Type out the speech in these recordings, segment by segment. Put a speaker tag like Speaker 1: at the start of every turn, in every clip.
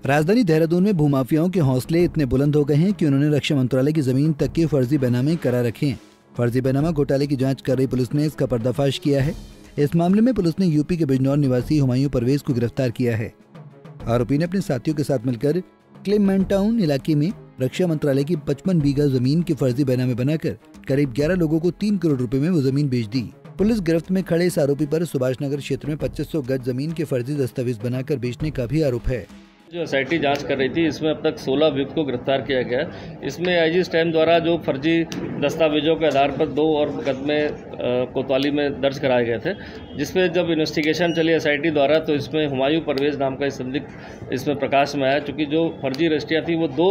Speaker 1: राजधानी देहरादून में भूमाफियाओं के हौसले इतने बुलंद हो गए हैं कि उन्होंने रक्षा मंत्रालय की जमीन तक के फर्जी बैनामे करा रखे हैं। फर्जी बैनामा घोटाले की जांच कर रही पुलिस ने इसका पर्दाफाश किया है। इस मामले में पुलिस ने यूपी के बिजनौर निवासी हुमायूं परवेज को गिरफ्तार किया है। आरोपी ने अपने साथियों के साथ मिलकर क्लेमेंट टाउन इलाके में रक्षा मंत्रालय की 55 बीघा जमीन के फर्जी बैनामे बनाकर करीब 11 लोगों को 3 करोड़ रुपए में वो जमीन बेच दी। पुलिस गिरफ्त में खड़े इस आरोपी पर सुभाष नगर क्षेत्र में 2500 गज जमीन के फर्जी दस्तावेज बनाकर बेचने का भी आरोप है।
Speaker 2: जो एसआईटी जांच कर रही थी, इसमें अब तक 16 अभियुक्त को गिरफ्तार किया गया है। इसमें आईजी स्टैम्प द्वारा जो फर्जी दस्तावेजों के आधार पर 2 और मुकदमे कोतवाली में दर्ज कराए गए थे, जिसमें जब इन्वेस्टिगेशन चली एसआईटी द्वारा तो इसमें हुमायूं परवेज नाम का संदिग्ध इसमें प्रकाश में आया। चूँकि जो फर्जी रजिस्ट्रियाँ थी वो 2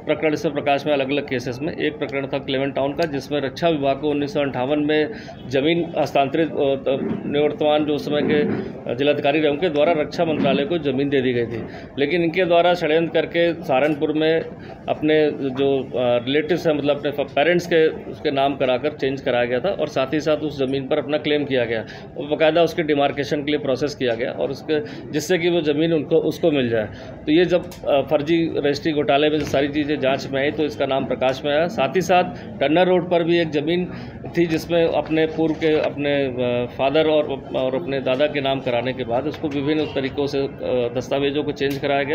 Speaker 2: प्रकरण इसमें प्रकाश में अलग अलग केसेस में। एक प्रकरण था क्लेमेंट टाउन का, जिसमें रक्षा विभाग को 1958 में जमीन हस्तांतरित निवर्तमान जो उस समय के जिलाधिकारी रहे उनके द्वारा रक्षा मंत्रालय को जमीन दे दी गई थी, लेकिन इनके द्वारा षड्यंत्र करके सहारनपुर में अपने जो रिलेटिव्स हैं, मतलब अपने पेरेंट्स के उसके नाम कराकर चेंज कराया गया था और साथ ही साथ उस ज़मीन पर अपना क्लेम किया गया और बाकायदा उसके डिमार्केशन के लिए प्रोसेस किया गया और उसके जिससे कि वो ज़मीन उसको मिल जाए। तो ये जब फर्जी रजिस्ट्री घोटाले में सारी चीज़ें जांच में आई तो इसका नाम प्रकाश में आया। साथ ही साथ टन्नर रोड पर भी एक ज़मीन थी जिसमें अपने पूर्व के अपने फादर और अपने दादा के नाम कराने के बाद उसको विभिन्न तरीक़ों से दस्तावेजों को चेंज कराया गया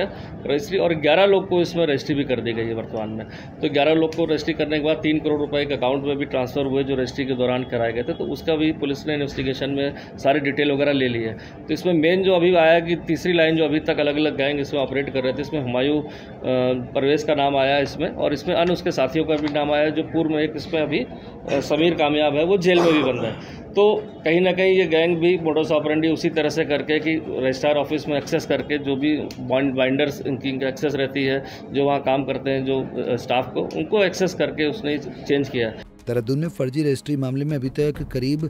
Speaker 2: रजिस्ट्री, और 11 लोग को इसमें रजिस्ट्री भी कर दी गई है वर्तमान में। तो 11 लोग को रजिस्ट्री करने के बाद 3 करोड़ रुपए के अकाउंट में भी ट्रांसफ़र हुए जो रजिस्ट्री के दौरान कराए गए थे। तो उसका भी पुलिस ने इन्वेस्टिगेशन में सारी डिटेल वगैरह ले ली है। तो इसमें मेन जो अभी आया कि तीसरी लाइन जो अभी तक अलग अलग गैंग इसमें ऑपरेट कर रहे थे, इसमें हुमायूं परवेज का नाम आया इसमें, और इसमें अन्य उसके साथियों का भी नाम आया। जो पूर्व में एक इसमें अभी समीर कामयाब है, वो जेल में भी बंद है। तो कहीं ना कहीं ये गैंग भी मोडस ऑपरेंडी उसी तरह से करके कि रजिस्ट्रार ऑफिस में एक्सेस करके जो भी बाइंडर्स इनकी एक्सेस रहती है, जो वहाँ काम करते हैं जो स्टाफ को, उनको एक्सेस करके उसने चेंज किया है।
Speaker 1: देहरादून में फर्जी रजिस्ट्री मामले में अभी तक करीब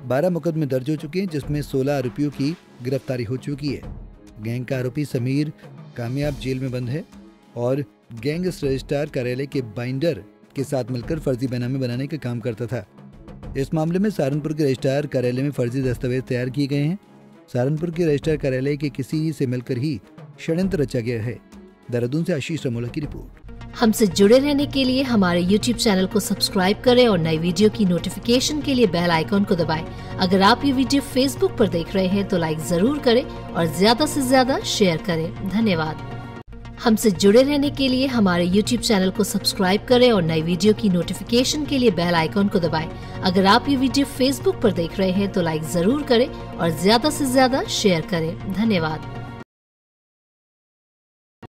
Speaker 1: 12 मुकदमे दर्ज हो चुके हैं, जिसमें 16 आरोपियों की गिरफ्तारी हो चुकी है। गैंग का आरोपी समीर कामयाब जेल में बंद है और गैंग इस रजिस्ट्रार कार्यालय के बाइंडर के साथ मिलकर फर्जी बैनामे बनाने का काम करता था। इस मामले में सहारनपुर के रजिस्ट्रार कार्यालय में फर्जी दस्तावेज तैयार किए गए हैं। सहारनपुर के रजिस्ट्रार कार्यालय के किसी से मिलकर ही षड्यंत्र रचा गया है। देहरादून से आशीष रमोला की रिपोर्ट।
Speaker 3: हमसे जुड़े रहने के लिए हमारे YouTube चैनल को सब्सक्राइब करें और नई वीडियो की नोटिफिकेशन के लिए बेल आइकॉन को दबाएं। अगर आप ये वीडियो Facebook पर देख रहे हैं तो लाइक जरूर करें और ज्यादा से ज्यादा शेयर करें। धन्यवाद। हमसे जुड़े रहने के लिए हमारे YouTube चैनल को सब्सक्राइब करें और नई वीडियो की नोटिफिकेशन के लिए बेल आइकॉन को दबाएं। अगर आप ये वीडियो Facebook पर देख रहे हैं तो लाइक जरूर करें और ज्यादा से ज्यादा शेयर करें। धन्यवाद।